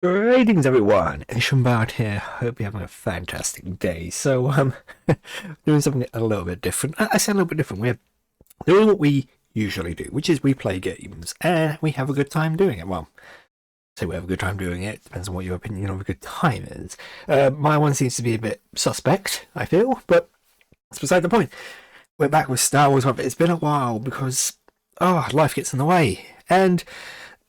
Greetings everyone, Ishambard here. Hope you're having a fantastic day. So, doing something a little bit different. I say a little bit different. We're doing what we usually do, which is we play games and we have a good time doing it. Well, say we have a good time doing it. Depends on what your opinion of a good time is. My one seems to be a bit suspect, I feel, but that's beside the point. We're back with Star Wars. It's been a while because, life gets in the way. And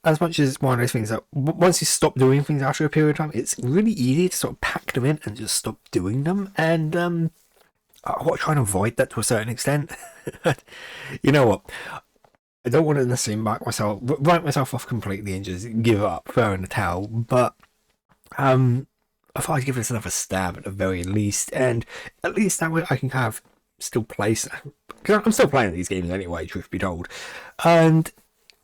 as much as it's one of those things that once you stop doing things after a period of time, it's really easy to sort of pack them in and just stop doing them. And I want to try and avoid that to a certain extent. You know what? I don't want to necessarily write myself off completely and just give up, throw in the towel. But I thought I'd give this another stab at the very least, and at least that way I can kind of still play. Because I'm still playing these games anyway, truth be told, and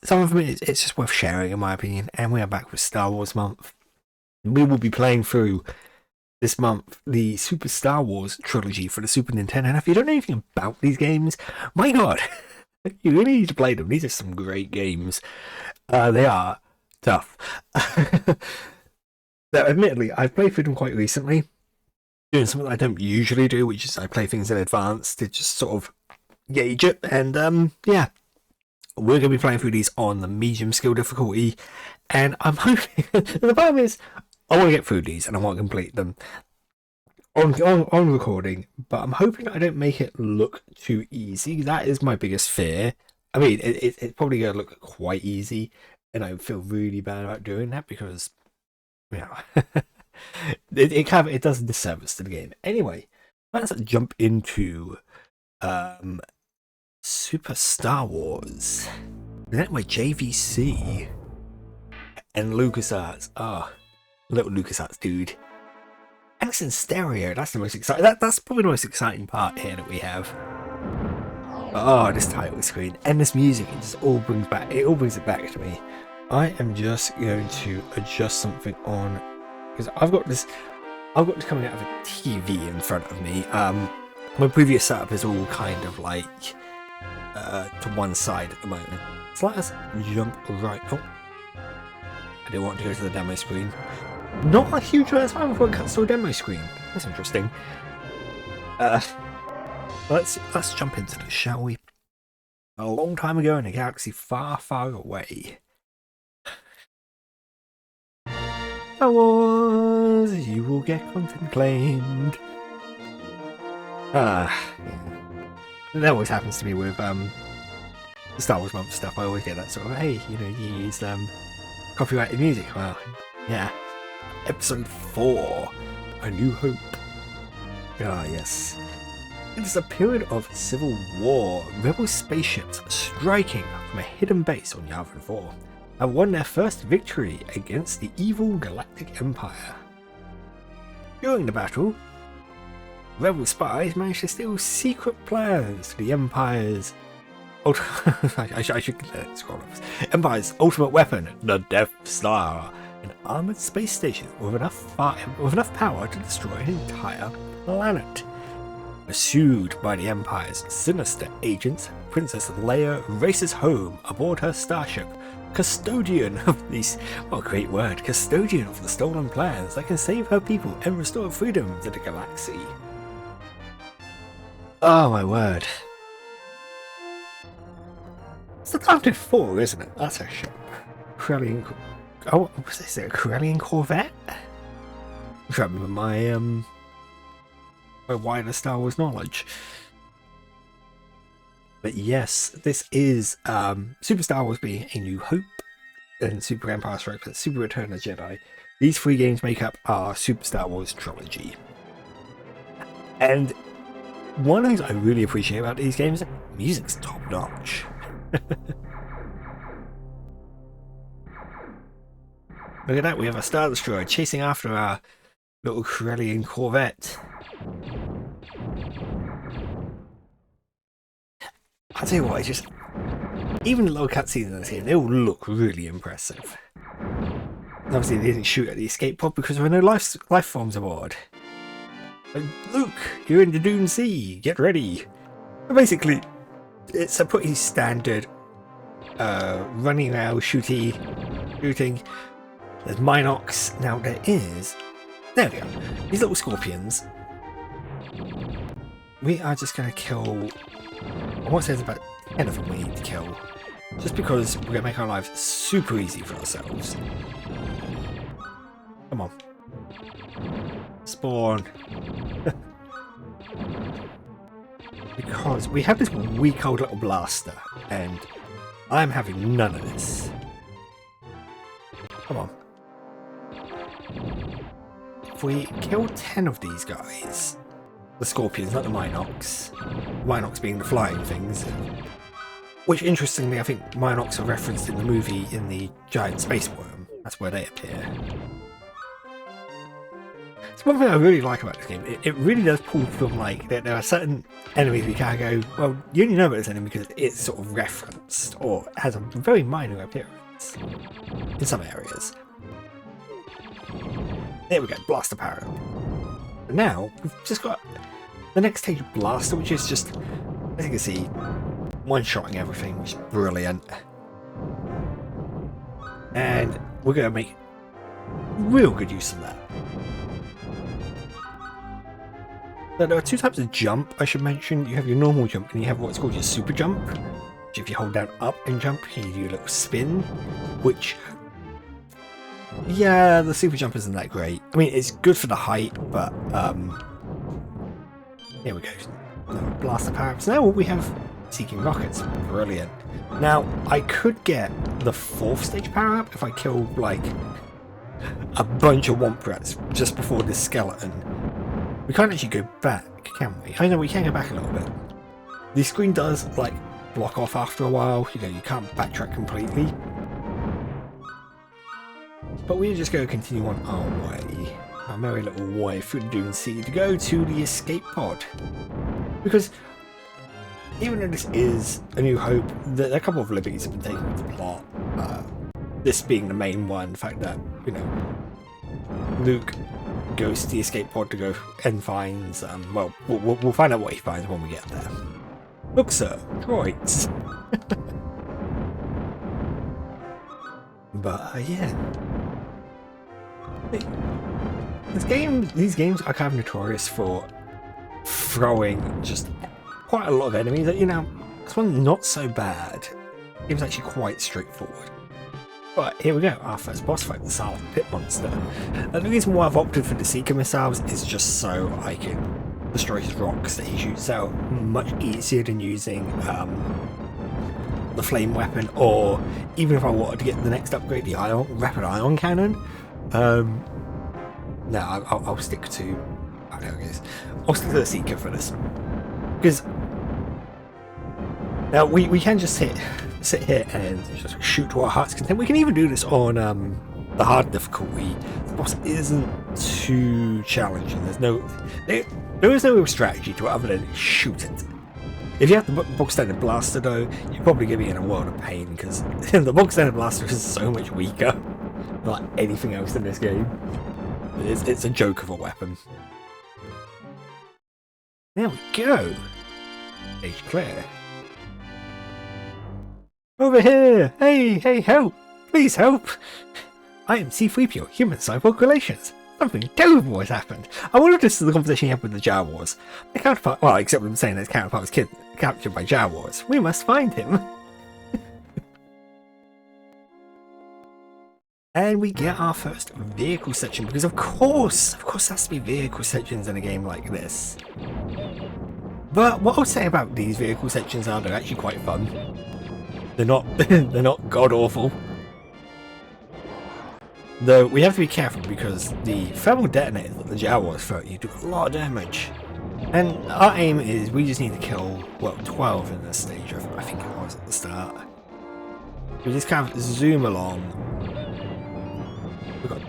some of them, it's just worth sharing, in my opinion. And we are back with Star Wars month. We will be playing through this month the Super Star Wars trilogy for the Super Nintendo. And if you don't know anything about these games, my god, you really need to play them. These are some great games. They are tough. Now, admittedly, I've played through them quite recently, doing something I don't usually do, which is I play things in advance to just sort of gauge it. And yeah. We're going to be playing through these on the medium skill difficulty, and I'm hoping, the problem is, I want to get through these and I want to complete them on recording, but I'm hoping I don't make it look too easy. That is my biggest fear. I mean, it's probably going to look quite easy, and I feel really bad about doing that because, you know, it does a disservice to the game. Anyway, let's jump into Super Star Wars. That by JVC and LucasArts. Little LucasArts dude. And it's in stereo. That's the most exciting. That's probably the most exciting part here that we have. This title screen and this music. It just all brings it back to me. I am just going to adjust something on because I've got this coming out of a TV in front of me. My previous setup is all kind of like to one side at the moment. So let us jump right. I didn't want to go to the demo screen. Not a huge amount of time before it cuts to a demo screen. That's interesting. Let's jump into this, shall we? A long time ago in a galaxy far, far away. Star Wars, you will get content claimed. Yeah. That always happens to me with the Star Wars month stuff. I always get that sort of, hey, you used copyrighted music. Well, yeah. Episode 4, A New Hope. Yes. It is a period of civil war. Rebel spaceships striking from a hidden base on Yavin 4 have won their first victory against the evil Galactic Empire. During the battle, Rebel spies managed to steal secret plans to the Empire's Empire's ultimate weapon, the Death Star, an armored space station with enough power to destroy an entire planet. Pursued by the Empire's sinister agents, Princess Leia races home aboard her starship, custodian of these, great word, custodian of the stolen plans that can save her people and restore freedom to the galaxy. Oh my word. It's the Target 4, isn't it? That's a ship. Corellian. Is it a Corellian Corvette? I'm trying to remember my wider Star Wars knowledge. But yes, this is Super Star Wars being A New Hope and Super Empire Strikes Back, Super Return of the Jedi. These 3 games make up our Super Star Wars trilogy. And one of the things I really appreciate about these games, music's top notch. Look at that, we have a Star Destroyer chasing after our little Corellian Corvette. I'll tell you what, even the little cutscenes in this game, they all look really impressive. Obviously they didn't shoot at the escape pod because there were no life forms aboard. Luke, you're in the Dune Sea, get ready. Basically, it's a pretty standard running around shooting. There's Minox. Now there we go, these little scorpions. We are just going to kill, I want to say there's about 10 of them we need to kill, just because we're going to make our lives super easy for ourselves. Come on. Spawn. Because we have this weak old little blaster, and I'm having none of this. Come on. If we kill 10 of these guys, the scorpions, not the Minox, Minox being the flying things, which interestingly I think Minox are referenced in the movie in the giant space worm. That's where they appear. It's one thing I really like about this game. It really does pull from, like, there are certain enemies we can't go, well, you only know about this enemy because it's sort of referenced or has a very minor appearance in some areas. There we go, blaster power. But now we've just got the next stage of blaster, which is just, as you can see, one-shotting everything, which is brilliant. And we're going to make real good use of that. Now, there are two types of jump, I should mention. You have your normal jump and you have what's called your super jump, which if you hold down up and jump, you do a little spin, which, yeah, the super jump isn't that great. I mean, it's good for the height, but here we go. Blaster power-ups. Now we have Seeking Rockets. Brilliant. Now, I could get the 4th stage power-up if I killed, like, a bunch of Womprats just before this skeleton. We can't actually go back, can we? I know we can go back a little bit. The screen does, like, block off after a while. You know, you can't backtrack completely. But we're just going to continue on our way, our merry little way through the Dune Sea to go to the escape pod. Because even though this is A New Hope, there are a couple of liberties have been taken with the plot. This being the main one, the fact that, you know, Luke goes to the escape pod to go and finds, well, we'll find out what he finds when we get there. Look, sir, droids. But, yeah. These games are kind of notorious for throwing just quite a lot of enemies at you. Now, this one's not so bad. It was actually quite straightforward. But here we go, our first boss fight, the Sarlaac Pit Monster. The reason why I've opted for the Seeker missiles is just so I can destroy his rocks that he shoots out much easier than using the flame weapon, or even if I wanted to get the next upgrade, the rapid ion cannon. No, I'll stick to. Oh, there it is. I'll stick to the Seeker for this, because now we can just sit here and just shoot to our heart's content. We can even do this on the hard difficulty. The boss isn't too challenging. There is no real strategy to it other than shoot it. If you have the bog standard blaster though, you're probably going to be in a world of pain, because the bog standard blaster is so much weaker than like anything else in this game. It's a joke of a weapon. There we go. Stage clear. Over here! Hey, help! Please help! I am C-3PO, Human Cyborg Relations. Something terrible has happened. I wonder if this is the conversation you had with the Jawas. My counterpart, well, except for them saying that his counterpart was captured by Jawas. We must find him. And we get our first vehicle section, because of course there has to be vehicle sections in a game like this. But what I'll say about these vehicle sections are they're actually quite fun. They're not god awful. Though we have to be careful, because the thermal detonators that the Jawas throw at you do a lot of damage. And our aim is we just need to kill, well, 12 in this stage, I think it was at the start. We just kind of zoom along. We've got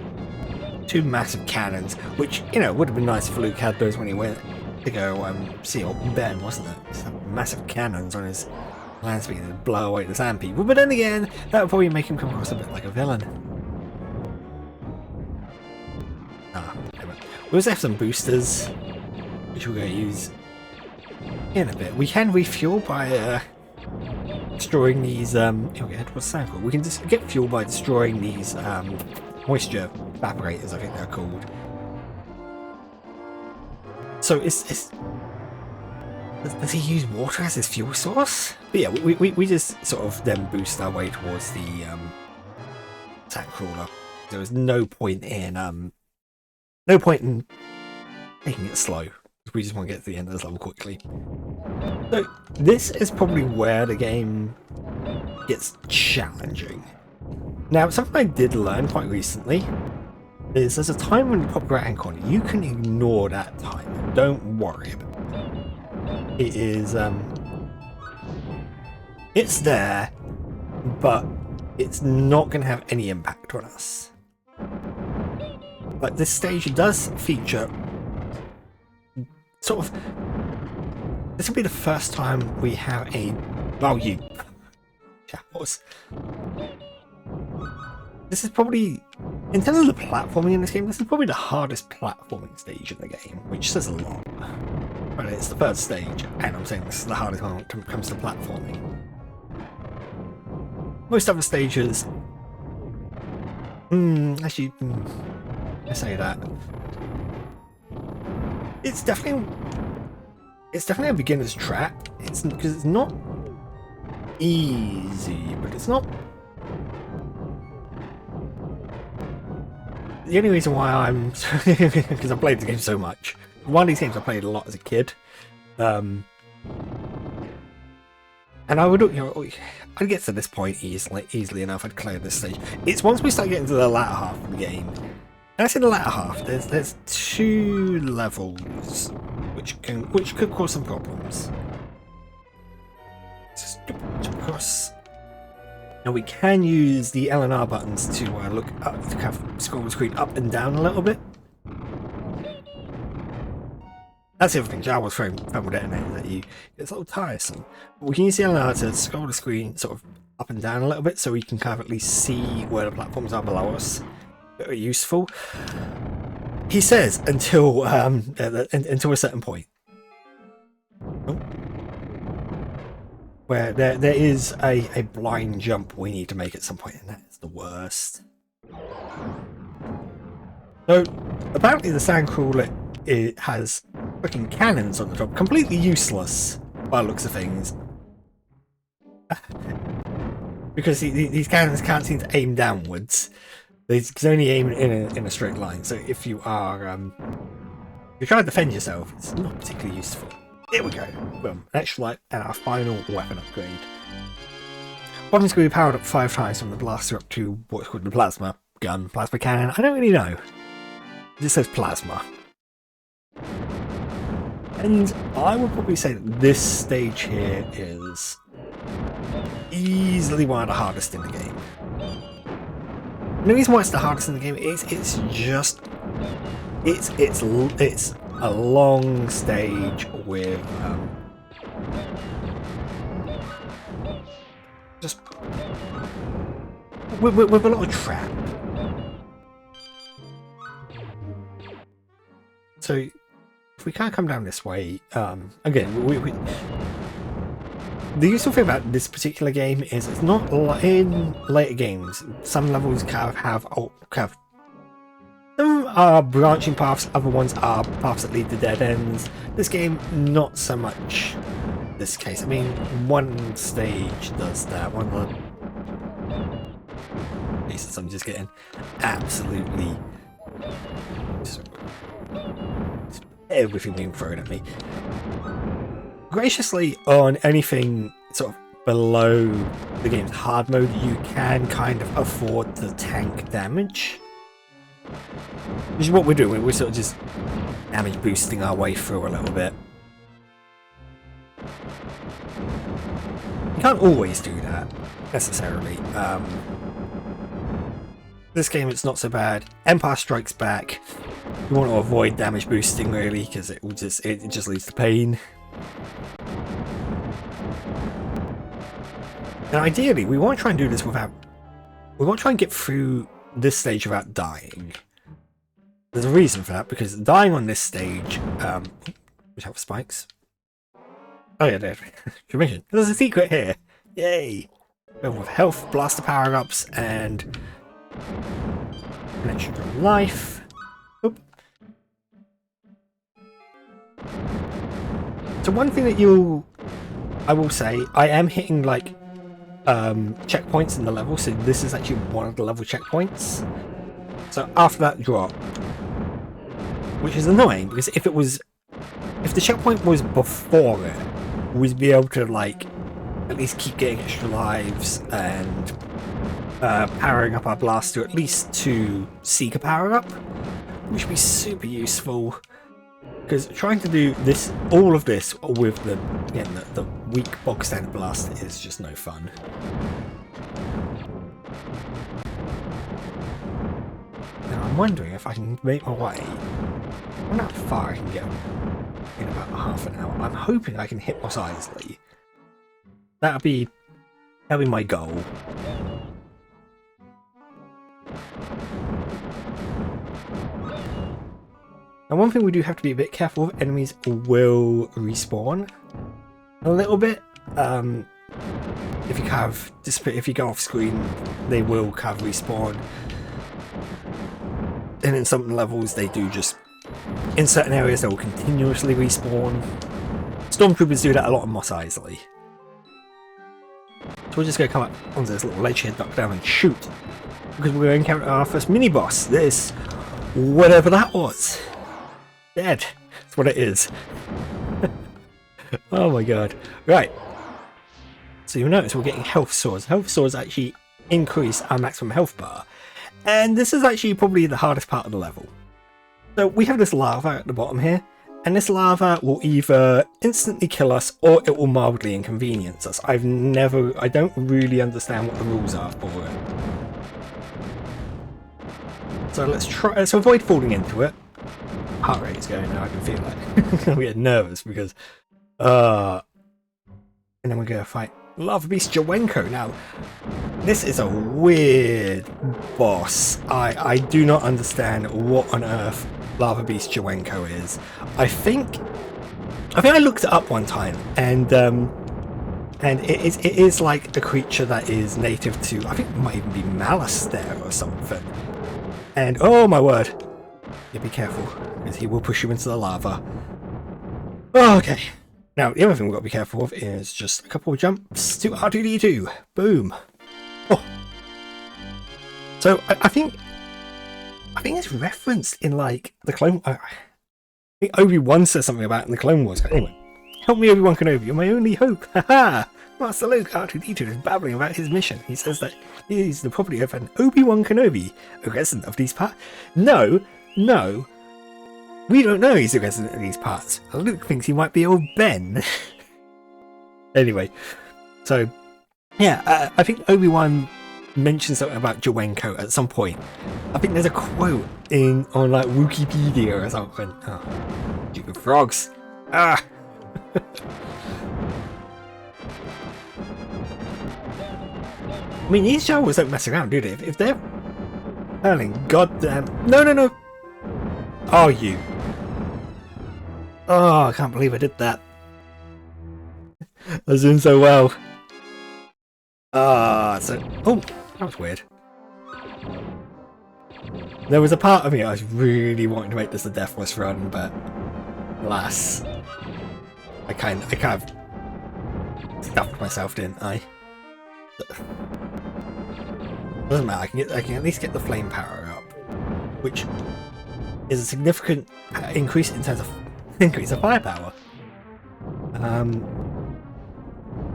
2 massive cannons, which, you know, would have been nice if Luke had those when he went to go see old Ben, wasn't it? Just massive cannons on his land speed and blow away the sand people. But then again, that would probably make him come across a bit like a villain. We also have some boosters, which we're going to use in a bit. We can refuel by destroying these, what's that called? We can just get fuel by destroying these moisture evaporators, I think they're called. So does he use water as his fuel source? But yeah, we just sort of then boost our way towards the tank crawler. There was no point in taking it slow. We just want to get to the end of this level quickly. So this is probably where the game gets challenging. Now, something I did learn quite recently is there's a time when you pop right-hand corner. You can ignore that time. Don't worry about it. It is it's there, but it's not going to have any impact on us. But this stage does feature sort of, this will be the first time we have a, oh, you Jawas. This is probably, in terms of the platforming in this game, this is probably the hardest platforming stage in the game, which says a lot. But it's the first stage, and I'm saying this is the hardest one when it comes to platforming. Most other stages, actually, I say that. It's definitely a beginner's trap. It's because it's not easy, but it's not. The only reason why I'm because I played the game so much. One of these games I played a lot as a kid, and I would, I'd get to this point easily enough. I'd clear this stage. It's once we start getting to the latter half of the game. And I say the latter half. There's 2 levels which could cause some problems. Just jump across. Now we can use the L and R buttons to look up, to kind of scroll the screen up and down a little bit. That's the other thing. Jawa's fun with detonator that it's a little tiresome. But we can use the L and R to scroll the screen sort of up and down a little bit, so we can kind of at least see where the platforms are below us. Very useful. He says until a certain point, where there is a blind jump we need to make at some point, and that is the worst. So apparently the sandcrawler, it has freaking cannons on the top, completely useless by the looks of things, because these cannons can't seem to aim downwards. They can only aim in a straight line. So if you are if you're trying to defend yourself, it's not particularly useful. Here we go. Boom. Extra light and our final weapon upgrade. Weapons can be powered up 5 times from the blaster up to what's called the plasma gun, plasma cannon. I don't really know. It just says plasma. And I would probably say that this stage here is easily one of the hardest in the game. And the reason why it's the hardest in the game is it's a long stage with just with a lot of trap. So if we can't come down this way, again, the useful thing about this particular game is it's not like in later games. Some levels kind of have some are branching paths, other ones are paths that lead to dead ends. This game, not so much. This case, I mean, one stage does that. One of the pieces I'm just getting absolutely everything being thrown at me. Graciously, on anything sort of below the game's hard mode, you can kind of afford the tank damage. Which is what we're doing. We're sort of just damage boosting our way through a little bit. You can't always do that, necessarily. This game, it's not so bad. Empire Strikes Back, you want to avoid damage boosting, really, because it just leads to pain. And ideally, we want to try and do this without... We want to try and get through this stage without dying. There's a reason for that, because dying on this stage... we have spikes. Oh yeah, there's a secret here. Yay! Filled with health, blaster power-ups, and an extra life. Oop. So one thing that I will say, I am hitting like checkpoints in the level, so this is actually one of the level checkpoints. So after that drop, which is annoying because if the checkpoint was before it, we'd be able to like at least keep getting extra lives and powering up our blaster at least to seek a power up, which would be super useful. Because trying to do all of this with the weak bog standard blaster is just no fun. Now I'm wondering if I can make my way. I wonder how far I can get in about half an hour. I'm hoping I can hit Mos Eisley. That'll be my goal. Now one thing we do have to be a bit careful of, enemies will respawn a little bit. If you go off screen, they will kind of respawn. And in some levels they do just, in certain areas they will continuously respawn. Stormtroopers do that a lot on Mos Eisley. So we're just going to come up onto this little ledge here, duck down and shoot. Because we're going to encounter our first mini-boss, this, whatever that was. Dead. That's what it is. Oh my god. Right. So you'll notice we're getting health swords. Health swords actually increase our maximum health bar. And this is actually probably the hardest part of the level. So we have this lava at the bottom here. And this lava will either instantly kill us or it will mildly inconvenience us. I don't really understand what the rules are for it. So let's avoid falling into it. Heart rate is going now, I can feel it. I'm getting nervous because and then we're going to fight Lava Beast Jawenko. Now this is a weird boss. I do not understand what on earth Lava Beast Jawenko is. I think I looked it up one time, and it is like a creature that is native to, I think it might even be Malice there or something. And oh my word, yeah, be careful because he will push you into the lava. Oh, okay. Now the other thing we've got to be careful of is just a couple of jumps to R2-D2. Boom. Oh. So I think it's referenced in like the Clone. I think Obi-Wan says something about it in the Clone Wars. Anyway, help me, Obi-Wan Kenobi. You're my only hope. Haha. Master Luke, R2-D2 is babbling about his mission. He says that he is the property of an Obi-Wan Kenobi, a resident of these parts. No, we don't know he's a resident of these parts. Luke thinks he might be old Ben. Anyway, so yeah, I think Obi-Wan mentioned something about Jawenko at some point. I think there's a quote on like Wikipedia or something. Oh, stupid frogs. Ah. I mean, these Jawas don't mess around, do they? If they're hurling goddamn... No! Oh, you. Oh, I can't believe I did that. I was doing so well. Oh, that was weird. There was a part of me I was really wanting to make this a deathless run, but alas, I kind of stuffed myself, didn't I? Doesn't matter. I can at least get the flame power up, which is a significant increase in terms of firepower.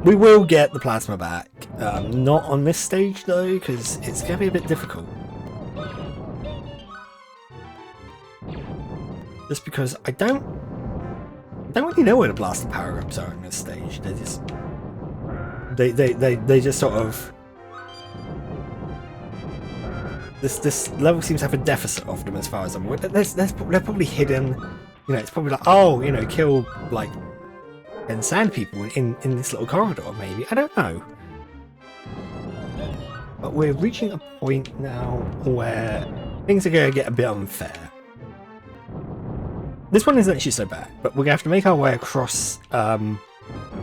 We will get the plasma back. Not on this stage though, because it's going to be a bit difficult. Just because I don't really know where the blaster power-ups are on this stage. They just sort of... This level seems to have a deficit of them as far as I'm aware. They're probably hidden. You know, it's probably like, oh, you know, kill like 10 sand people in this little corridor, maybe. I don't know. But we're reaching a point now where things are going to get a bit unfair. This one isn't actually so bad, but we're going to have to make our way across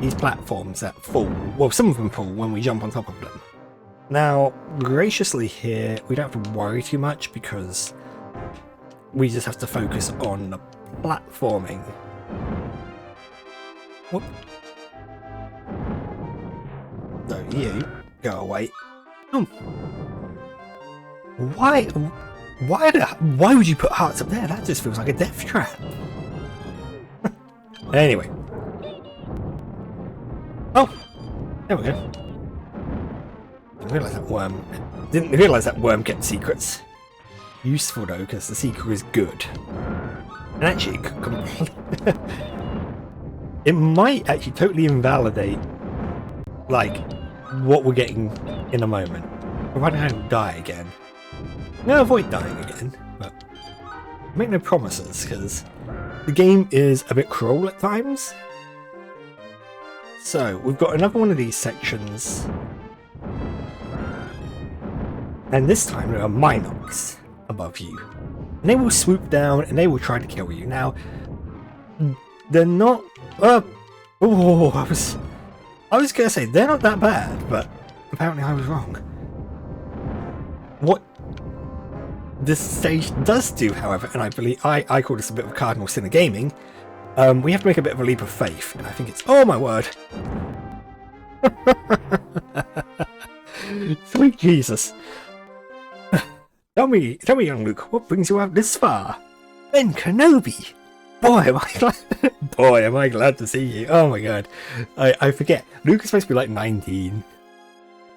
these platforms that fall. Well, some of them fall when we jump on top of them. Now, graciously here, we don't have to worry too much because we just have to focus on the platforming. Whoop. So you go away. Oh. Why would you put hearts up there? That just feels like a death trap. Anyway. Oh, there we go. Didn't realise that worm kept secrets. Useful though, because the secret is good. And actually, it might actually totally invalidate, like, what we're getting in a moment. Provided I don't die again. I'm gonna avoid dying again, but make no promises, because the game is a bit cruel at times. So, we've got another one of these sections. And this time there are Minocs above you. And they will swoop down and they will try to kill you. Now, they're not... I was going to say, they're not that bad, but apparently I was wrong. What this stage does do, however, and I believe I call this a bit of a cardinal sin of gaming, we have to make a bit of a leap of faith. And I think it's... Oh my word! Sweet Jesus. Tell me, young Luke, what brings you out this far? Ben Kenobi! Boy, am I glad to see you. Oh my god. I forget. Luke is supposed to be like 19.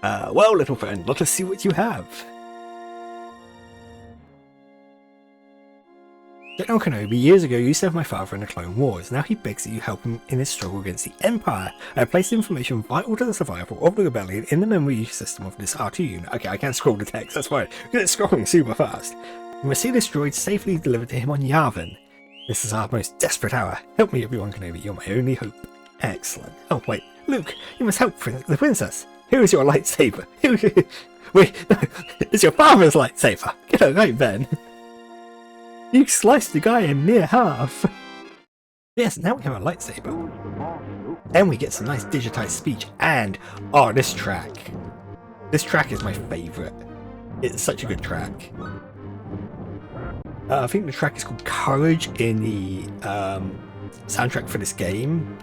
Well, little friend, let us see what you have. General Kenobi, years ago you served my father in the Clone Wars. Now he begs that you help him in his struggle against the Empire. I have placed information vital to the survival of the rebellion in the memory system of this R2 unit. Okay, I can't scroll the text, that's fine. It's scrolling super fast. You must see this droid safely delivered to him on Yavin. This is our most desperate hour. Help me, everyone, Kenobi. You're my only hope. Excellent. Oh, wait. Luke, you must help the princess. Here is your lightsaber. Wait, no, it's your father's lightsaber. Get it right, Ben. You sliced the guy in near half. Yes, now we have a lightsaber. And we get some nice digitized speech. And, oh, this track. This track is my favourite. It's such a good track. I think the track is called Courage in the soundtrack for this game.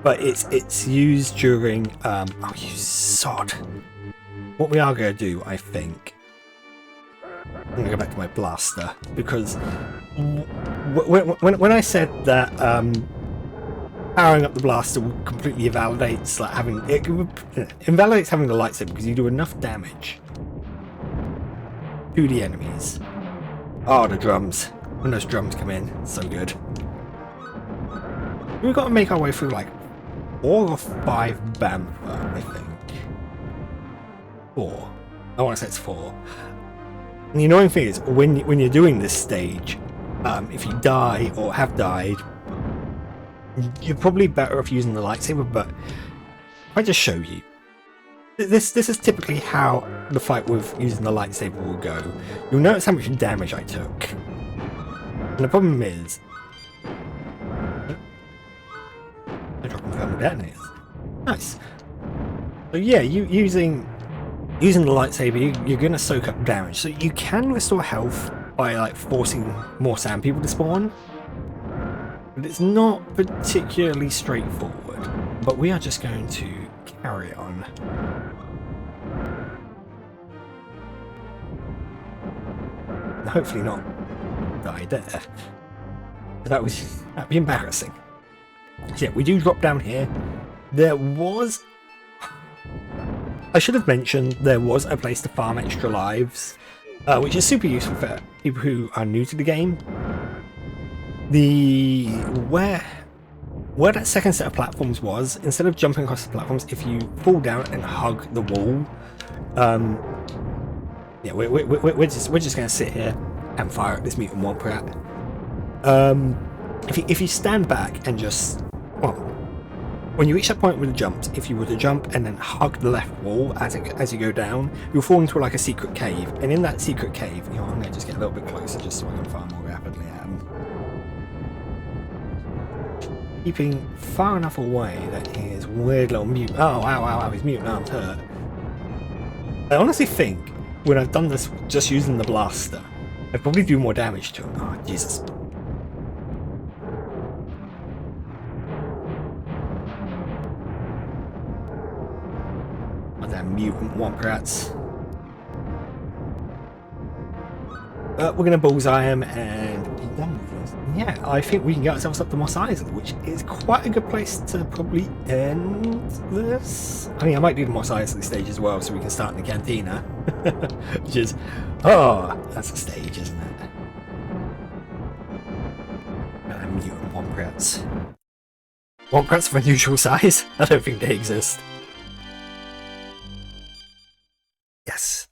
But it's used during... oh, you sod. What we are going to do, I think... I'm going to go back to my blaster, because when I said that powering up the blaster completely invalidates like having invalidates having the lightsaber, because you do enough damage to the enemies. Oh, the drums. When those drums come in, so good. We've got to make our way through like 4 or 5 Bantha, I think. 4. I want to say it's 4. And the annoying thing is, when you're doing this stage, if you die or have died, you're probably better off using the lightsaber, but if I just show you. This is typically how the fight with using the lightsaber will go. You'll notice how much damage I took. And the problem is... They're dropping thermal detonators. Nice. So yeah, using the lightsaber, you're going to soak up damage. So you can restore health by like forcing more sand people to spawn. But it's not particularly straightforward. But we are just going to carry on. Hopefully not die there. That'd be embarrassing. So yeah, we do drop down here. There was... I should have mentioned there was a place to farm extra lives, which is super useful for people who are new to the game. Where that second set of platforms was, instead of jumping across the platforms, if you fall down and hug the wall, yeah, we're just going to sit here and fire at this mutant Womprat. If you stand back and just, well, when you reach that point with the jumps, if you were to jump and then hug the left wall as you go down, you'll fall into like a secret cave. And in that secret cave, you know, I'm going to just get a little bit closer just so I can fire more rapidly at him. keeping far enough away that his weird little mutant... Oh, wow, wow, wow, his mutant arm's hurt. I honestly think when I've done this just using the blaster, I'd probably do more damage to him. Oh, Jesus. Oh, damn mutant Womprats. We're going to bullseye him and be done with this. Yeah, I think we can get ourselves up to Mos Eisley, which is quite a good place to probably end this. I mean, I might do the Mos Eisley stage as well, so we can start in the cantina. Which is, oh, that's a stage, isn't it? Mutant Womprats. Womprats of unusual size? I don't think they exist. Yes.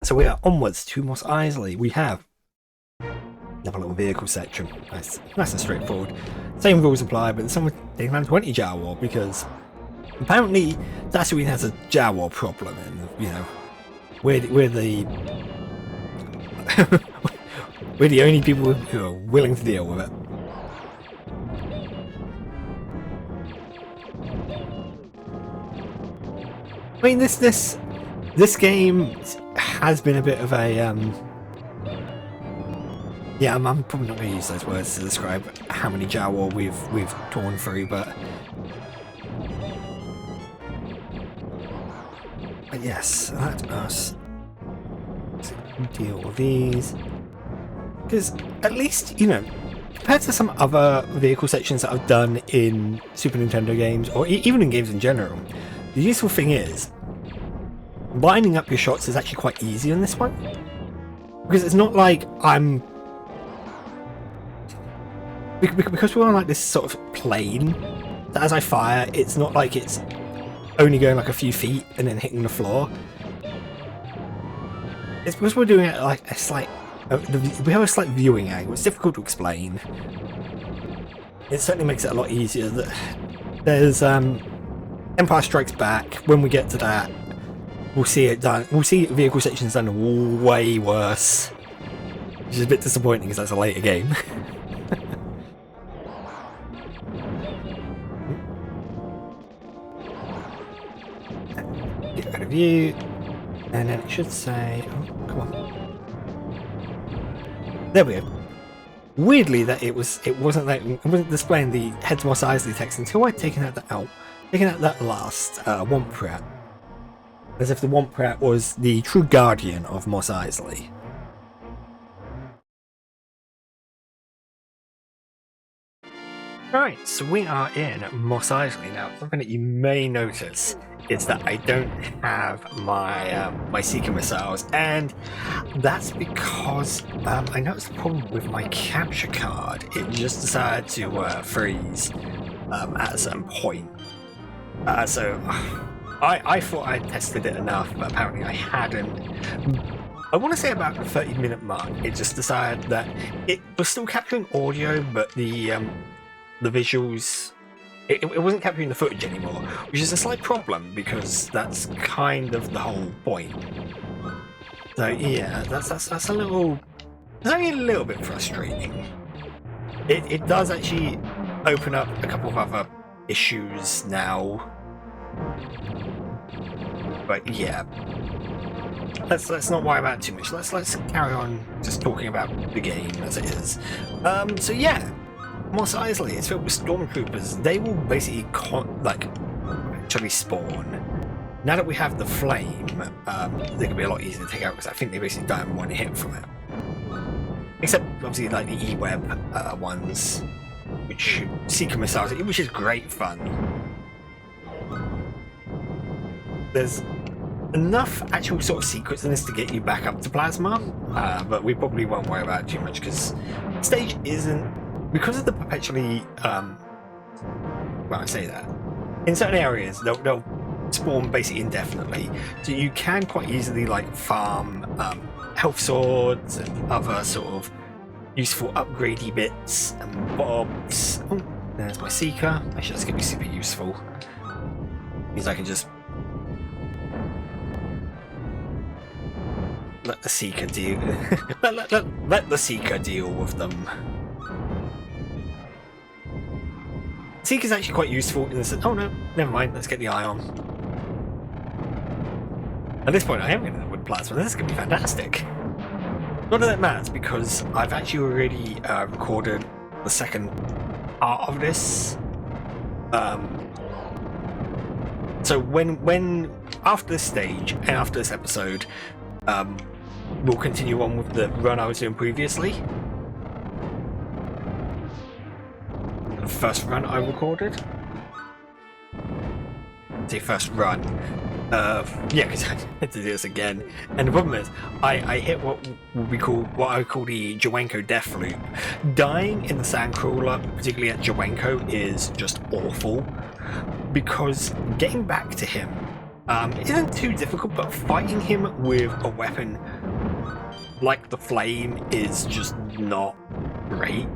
So we are onwards to Mos Eisley. We have another little vehicle section. Nice and straightforward. Same rules apply, but someone taking around 20 Jawa because apparently Tatooine has a Jawa problem, and you know, we're the we're the only people who are willing to deal with it. I mean, this game has been a bit of a yeah, I'm probably not going to use those words to describe how many Jawa we've torn through, but yes, that's us. So deal with these because at least, you know, compared to some other vehicle sections that I've done in Super Nintendo games or even in games in general, the useful thing is lining up your shots is actually quite easy on this one because it's not like I'm because we're on like this sort of plane that as I fire it's not like it's only going like a few feet and then hitting the floor. It's because we're doing it like a slight we have a slight viewing angle. It's difficult to explain. It certainly makes it a lot easier. There's Empire Strikes Back. When we get to that, we'll see it done. We'll see vehicle sections done way worse, which is a bit disappointing because that's a later game. Get out of view, and then it should say, "Oh, come on." There we go. Weirdly, that it wasn't displaying the Head to Mos Eisley text until I'd taken out that last Womprat. As if the Womprat was the true guardian of Mos Eisley. Right, so we are in Mos Eisley now. Something that you may notice is that I don't have my my Seeker missiles, and that's because I noticed a problem with my capture card. It just decided to freeze at a certain point. So I thought I'd tested it enough, but apparently I hadn't. I want to say about the 30-minute mark, it just decided that it was still capturing audio, but the visuals, it wasn't capturing the footage anymore, which is a slight problem because that's kind of the whole point. So yeah, that's a little, it's only a little bit frustrating. It does actually open up a couple of other issues now, but yeah, let's not worry about it too much. Let's carry on just talking about the game as it is. So yeah. Mos Eisley is filled with stormtroopers. They will basically actually spawn. Now that we have the flame, they can be a lot easier to take out because I think they basically die in one hit from it. Except obviously like the E-Web ones, which shoot Seeker missiles, which is great fun. There's enough actual sort of secrets in this to get you back up to plasma, but we probably won't worry about it too much because stage isn't. Because of the perpetually, well, I say that, in certain areas they'll spawn basically indefinitely, so you can quite easily like farm health swords and other sort of useful upgradey bits and bobs. Oh, there's my Seeker. Actually, that's going to be super useful. Means I can just let the Seeker deal. let the Seeker deal with them. Seeker's actually quite useful in the sense, oh no, never mind, let's get the eye on. At this point I am going to wood plasma, this is going to be fantastic. Not that that matters because I've actually already recorded the second part of this. So when after this stage and after this episode, we'll continue on with the run I was doing previously. The first run I recorded. Say first run. Yeah, because I had to do this again. And the problem is, I hit what I call the Jawenko death loop. Dying in the sandcrawler, particularly at Jawenko, is just awful. Because getting back to him isn't too difficult, but fighting him with a weapon like the flame is just not great.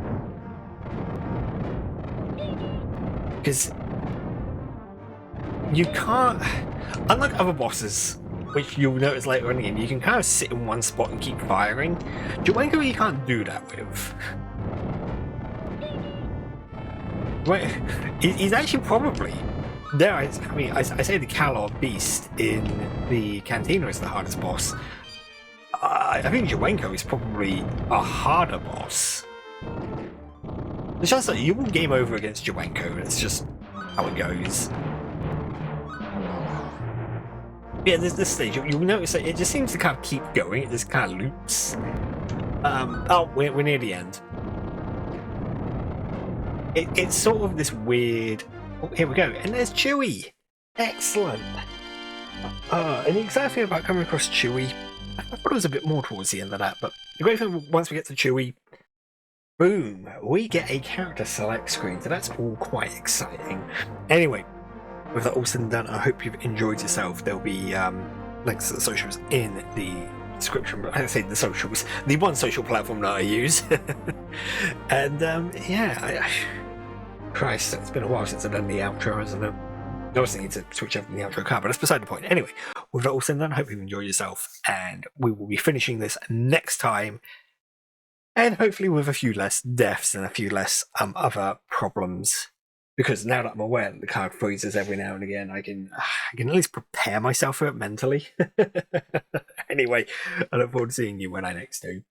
Because you can't, unlike other bosses, which you'll notice later on in the game, you can kind of sit in one spot and keep firing. Jawenko, you can't do that with. Right, he's actually probably, I say the Lava Beast in the Cantina is the hardest boss. I think Jawenko is probably a harder boss. The chance that you will game over against Jawenko, it's just how it goes. Yeah, there's this stage, you'll notice that it just seems to kind of keep going, it just kind of loops. Oh, we're near the end. It's sort of this weird... Oh, here we go, and there's Chewie! Excellent! And the exciting thing about coming across Chewie, I thought it was a bit more towards the end of that, but the great thing, once we get to Chewie, boom, we get a character select screen, so that's all quite exciting. Anyway, with that all said and done, I hope you've enjoyed yourself. There'll be links to the socials in the description. I say the socials, the one social platform that I use. And yeah, Christ, it's been a while since I've done the outro, isn't it? I obviously need to switch up from the outro card, but that's beside the point. Anyway, with that all said and done, I hope you've enjoyed yourself, and we will be finishing this next time. And hopefully with a few less deaths and a few less other problems. Because now that I'm aware that the card freezes every now and again, I can at least prepare myself for it mentally. Anyway, I look forward to seeing you when I next do.